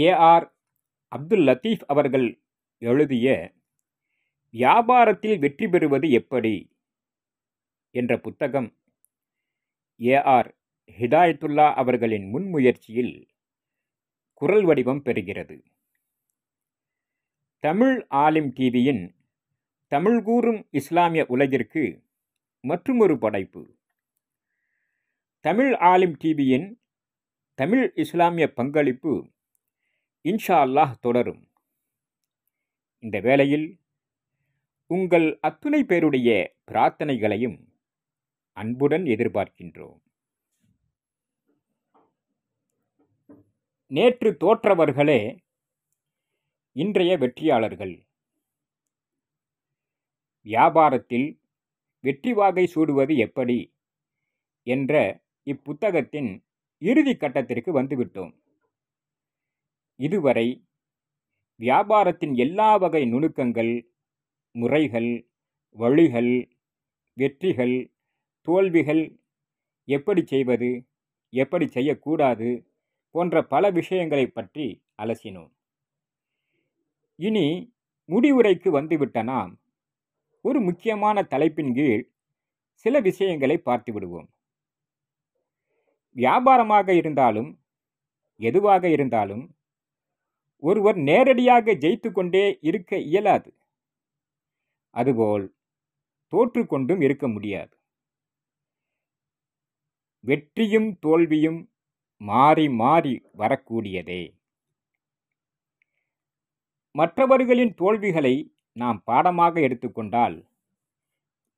A.R.. Abdul Latif அவர்கள் எழுதிய வியாபாரத்தில் வெற்றி பெறுவது எப்படி என்ற புத்தகம் ஏ.ஆர். ஹிதாயத்துல்லா அவர்களின் முன்முயற்சியில் குரல் வடிவம் பெறுகிறது. தமிழ் ஆலிம் டிவியின் தமிழ் கூறும் இஸ்லாமிய உலகிற்கு மற்றுமொரு படைப்பு. தமிழ் ஆலிம் டிவியின் தமிழ் இஸ்லாமிய பங்களிப்பு இன்ஷா அல்லாஹ் தொடரும். இந்த வேளையில் உங்கள் அத்துணை பேருடைய பிரார்த்தனைகளையும் அன்புடன் எதிர்பார்க்கின்றோம். நேற்று தோற்றவர்களே இன்றைய வெற்றியாளர்கள். வியாபாரத்தில் வெற்றி வாகை சூடுவது எப்படி என்ற இப்புத்தகத்தின் இறுதி கட்டத்திற்கு வந்துவிட்டோம். இதுவரை வியாபாரத்தின் எல்லா வகை நுணுக்கங்கள், முறைகள், வழிகள், வெற்றிகள், தோல்விகள், எப்படி செய்வது, எப்படி செய்யக்கூடாது போன்ற பல விஷயங்களை பற்றி அலசினோம். இனி முடிவுரைக்கு வந்துவிட்ட நாம் ஒரு முக்கியமான தலைப்பின் கீழ் சில விஷயங்களை பார்த்து விடுவோம். வியாபாரமாக இருந்தாலும் எதுவாக இருந்தாலும் ஒருவர் நேரடியாக ஜெயித்து கொண்டே இருக்க இயலாது. அதுபோல் தோற்று கொண்டும் இருக்க முடியாது. வெற்றியும் தோல்வியும் மாறி மாறி வரக்கூடியதே. மற்றவர்களின் தோல்விகளை நாம் பாடமாக எடுத்துக்கொண்டால்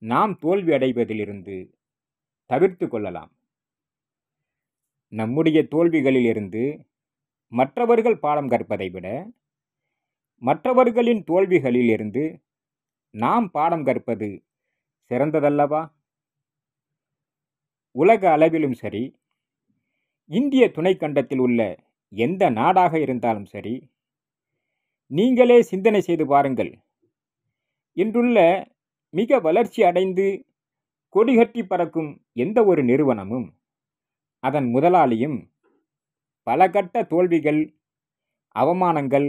நாம் தோல்வி அடைவதிலிருந்து தவிர்த்து கொள்ளலாம். நம்முடைய தோல்விகளில் இருந்து மற்றவர்கள் பாடம் கற்பதை விட மற்றவர்களின் தோல்விகளில் இருந்து நாம் பாடம் கற்பது சிறந்ததல்லவா? உலக அளவிலும் சரி, இந்திய துணைக்கண்டத்தில் உள்ள எந்த நாடாக இருந்தாலும் சரி, நீங்களே சிந்தனை செய்து பாருங்கள். இன்றுள்ள மிக வளர்ச்சி அடைந்து கொடிகட்டி பறக்கும் எந்த ஒரு நிறுவனமும் அதன் முதலாளியும் பல கட்ட தோல்விகள், அவமானங்கள்,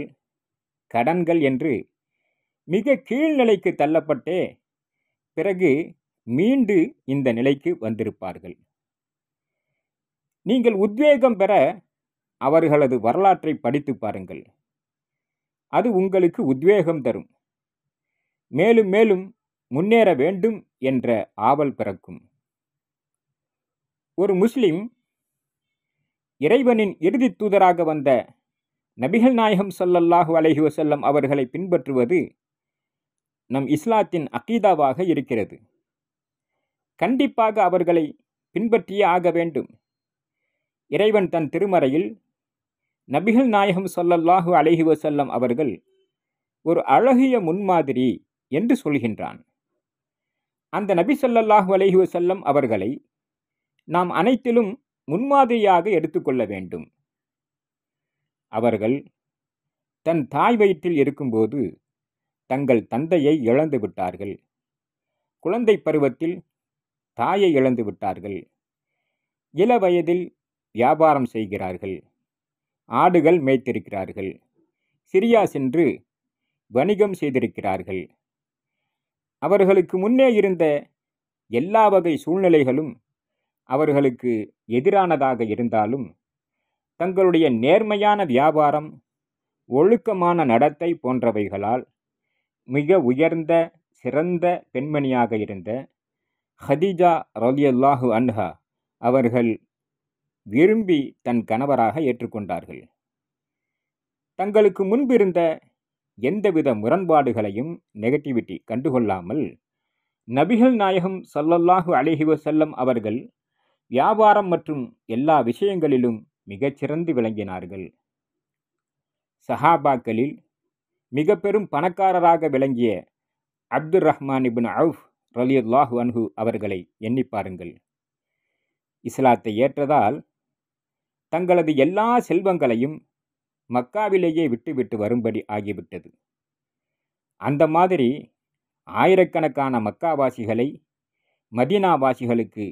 கடன்கள் என்று மிக கீழ்நிலைக்கு தள்ளப்பட்டே பிறகு மீண்டு இந்த நிலைக்கு வந்திருப்பார்கள். நீங்கள் உத்வேகம் பெற அவர்களது வரலாற்றை படித்து பாருங்கள். அது உங்களுக்கு உத்வேகம் தரும். மேலும் மேலும் முன்னேற வேண்டும் என்ற ஆவல் பிறக்கும். ஒரு முஸ்லிம் இறைவனின் இறுதி தூதராக வந்த நபிகள் நாயகம் ஸல்லல்லாஹு அலைஹி வஸல்லம் அவர்களை பின்பற்றுவது நம் இஸ்லாத்தின் அகீதாவாக இருக்கிறது. கண்டிப்பாக அவர்களை பின்பற்றியே ஆக வேண்டும். இறைவன் தன் திருமறையில் நபிகள் நாயகம் ஸல்லல்லாஹு அலைஹி வஸல்லம் அவர்கள் ஒரு அழகிய முன்மாதிரி என்று சொல்கின்றான். அந்த நபி ஸல்லல்லாஹு அலைஹி வஸல்லம் அவர்களை நாம் அனைத்திலும் முன்மாதிரியாக எடுத்துக்கொள்ள வேண்டும். அவர்கள் தன் தாய் வயிற்றில் இருக்கும்போது தங்கள் தந்தையை இழந்து விட்டார்கள். குழந்தை பருவத்தில் தாயை இழந்து விட்டார்கள். இள வயதில் வியாபாரம் செய்கிறார்கள். ஆடுகள் மேய்த்திருக்கிறார்கள். சிரியா சென்று வணிகம் செய்திருக்கிறார்கள். அவர்களுக்கு முன்னே இருந்த எல்லா வகை சூழ்நிலைகளும் அவர்களுக்கு எதிரானதாக இருந்தாலும் தங்களுடைய நேர்மையான வியாபாரம், ஒழுக்கமான நடத்தை போன்றவைகளால் மிக உயர்ந்த சிறந்த பெண்மணியாக இருந்த ஹதீஜா ரலியல்லாஹு அன்ஹா அவர்கள் விரும்பி தன் கணவராக ஏற்றுக்கொண்டார்கள். தங்களுக்கு முன்பிருந்த எந்தவித முரண்பாடுகளையும் நெகட்டிவிட்டி கண்டுகொள்ளாமல் நபிகள் நாயகம் ஸல்லல்லாஹு அலைஹி வஸல்லம் அவர்கள் வியாபாரம் மற்றும் எல்லா விஷயங்களிலும் மிகச்சிறந்து விளங்கினார்கள். சஹாபாக்களில் மிக பெரும் பணக்காரராக விளங்கிய அப்துர் ரஹ்மான் இப்னு அவுஃப் ரலியல்லாஹு அன்ஹு அவர்களை எண்ணி பாருங்கள். இஸ்லாத்தை ஏற்றதால் தங்களது எல்லா செல்வங்களையும் மக்காவிலேயே விட்டுவிட்டு வரும்படி ஆகிவிட்டது. அந்த மாதிரி ஆயிரக்கணக்கான மக்காவாசிகளை மதீனாவாசிகளுக்கு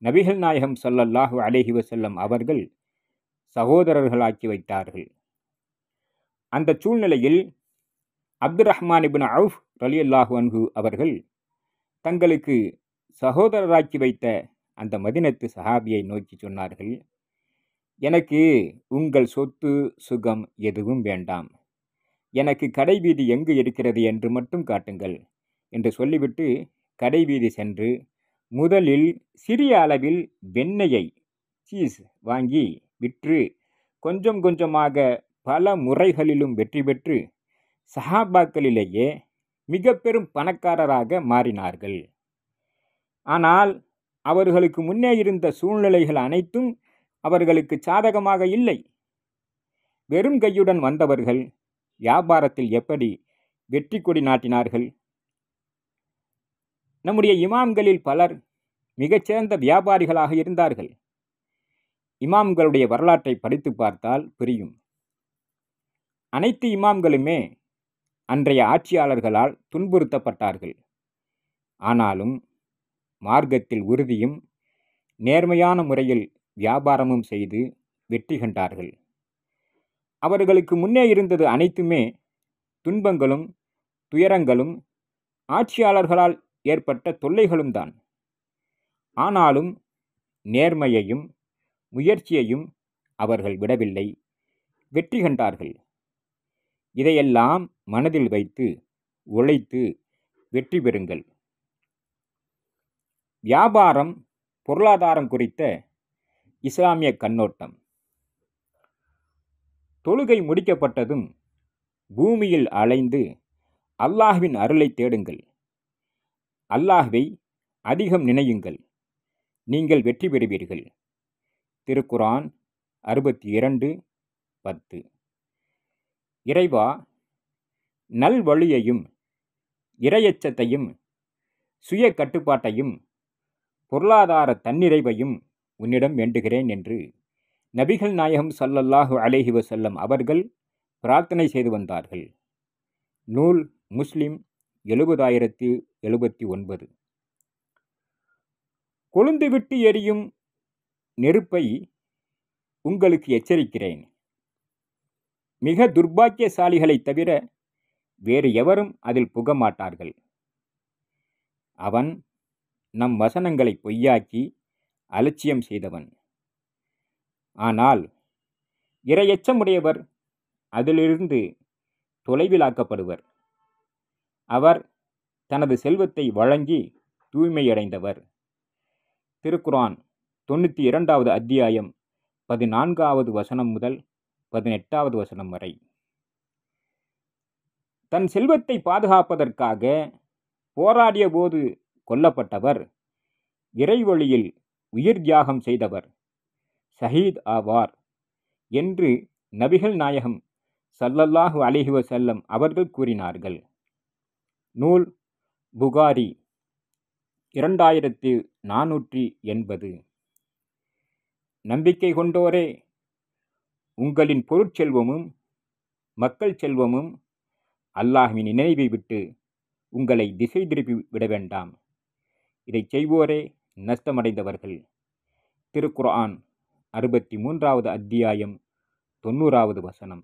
நபிகள் நாயகம் ஸல்லல்லாஹு அலைஹி வஸல்லம் அவர்கள் சகோதரர்களாக்கி வைத்தார்கள். அந்த சூழ்நிலையில் அப்துர் ரஹ்மான் இப்னு அவுஃப் ரலியல்லாஹு அன்ஹு அவர்கள் தங்களுக்கு சகோதரராக்கி வைத்த அந்த மதினத்து சஹாபியை நோக்கி சொன்னார்கள், எனக்கு உங்கள் சொத்து சுகம் எதுவும் வேண்டாம், எனக்கு கடைவீதி எங்கு இருக்கிறது என்று மட்டும் காட்டுங்கள் என்று சொல்லிவிட்டு கடைவீதி சென்று முதலில் சிறிய அளவில் வெண்ணெயை சீஸ் வாங்கி விற்று கொஞ்சம் கொஞ்சமாக பல முறைகளிலும் வெற்றி பெற்று சஹாபாக்களிலேயே மிக பெரும் பணக்காரராக மாறினார்கள். ஆனால் அவர்களுக்கு முன்னே இருந்த சூழ்நிலைகள் அனைத்தும் அவர்களுக்கு சாதகமாக இல்லை. வெறும் கையுடன் வந்தவர்கள் வியாபாரத்தில் எப்படி வெற்றி கொடி நாட்டினார்கள்? நம்முடைய இமாம்களில் பலர் மிகச்சிறந்த வியாபாரிகளாக இருந்தார்கள். இமாம்களுடைய வரலாற்றை படித்து பார்த்தால் புரியும். அனைத்து இமாம்களுமே அன்றைய ஆட்சியாளர்களால் துன்புறுத்தப்பட்டார்கள். ஆனாலும் மார்க்கத்தில் உறுதியும் நேர்மையான முறையில் வியாபாரமும் செய்து வெற்றி கண்டார்கள். அவர்களுக்கு முன்னே இருந்தது அனைத்துமே துன்பங்களும் துயரங்களும் ஆட்சியாளர்களால் ஏற்பட்ட தொல்லைகளும் தான். ஆனாலும் நேர்மையையும் முயற்சியையும் அவர்கள் விடவில்லை, வெற்றி கண்டார்கள். இதையெல்லாம் மனதில் வைத்து உழைத்து வெற்றி பெறுங்கள். வியாபாரம் பொருளாதாரம் குறித்த இஸ்லாமிய கண்ணோட்டம். தொழுகை முடிக்கப்பட்டதும் பூமியில் அலைந்து அல்லாஹ்வின் அருளை தேடுங்கள். அல்லாஹ்வை அதிகம் நினையுங்கள், நீங்கள் வெற்றி பெறுவீர்கள். திருக்குரான் 62:10. இறைவா, நல்வழியையும் இறையச்சத்தையும் சுய கட்டுப்பாட்டையும் பொருளாதார தன்னிறைவையும் உன்னிடம் வேண்டுகிறேன் என்று நபிகள் நாயகம் ஸல்லல்லாஹு அலைஹி வஸல்லம் அவர்கள் பிரார்த்தனை செய்து வந்தார்கள். நூல் முஸ்லிம் 70,079. கொழுந்துவிட்டு எரியும் நெருப்பை உங்களுக்கு எச்சரிக்கிறேன். மிக துர்பாக்கியசாலிகளை தவிர வேறு எவரும் அதில் புக மாட்டார்கள். அவன் நம் வசனங்களை பொய்யாக்கி அலட்சியம் செய்தவன். ஆனால் இறையச்சமுடையவர் அதிலிருந்து தொலைவிலாக்கப்படுவர். அவர் தனது செல்வத்தை வழங்கி தூய்மையடைந்தவர். திருக்குரான் 92வது அத்தியாயம் 14வது வசனம் முதல் 18வது வசனம் வரை. தன் செல்வத்தை பாதுகாப்பதற்காக போராடிய போது கொல்லப்பட்டவர், இறைவழியில் உயிர் தியாகம் செய்தவர் ஷஹீத் ஆவார் என்று நபிகள் நாயகம் ஸல்லல்லாஹு அலைஹி வஸல்லம் அவர்கள் கூறினார்கள். நூல் புகாரி 2480. நம்பிக்கை கொண்டோரே, உங்களின் பொருட்செல்வமும் மக்கள் செல்வமும் அல்லாஹ்வின் நினைவை விட்டு உங்களை திசை திருப்பி விட வேண்டாம். இதை செய்வோரே நஷ்டமடைந்தவர்கள். திருக்குர்ஆன் 63வது அத்தியாயம் 90வது வசனம்.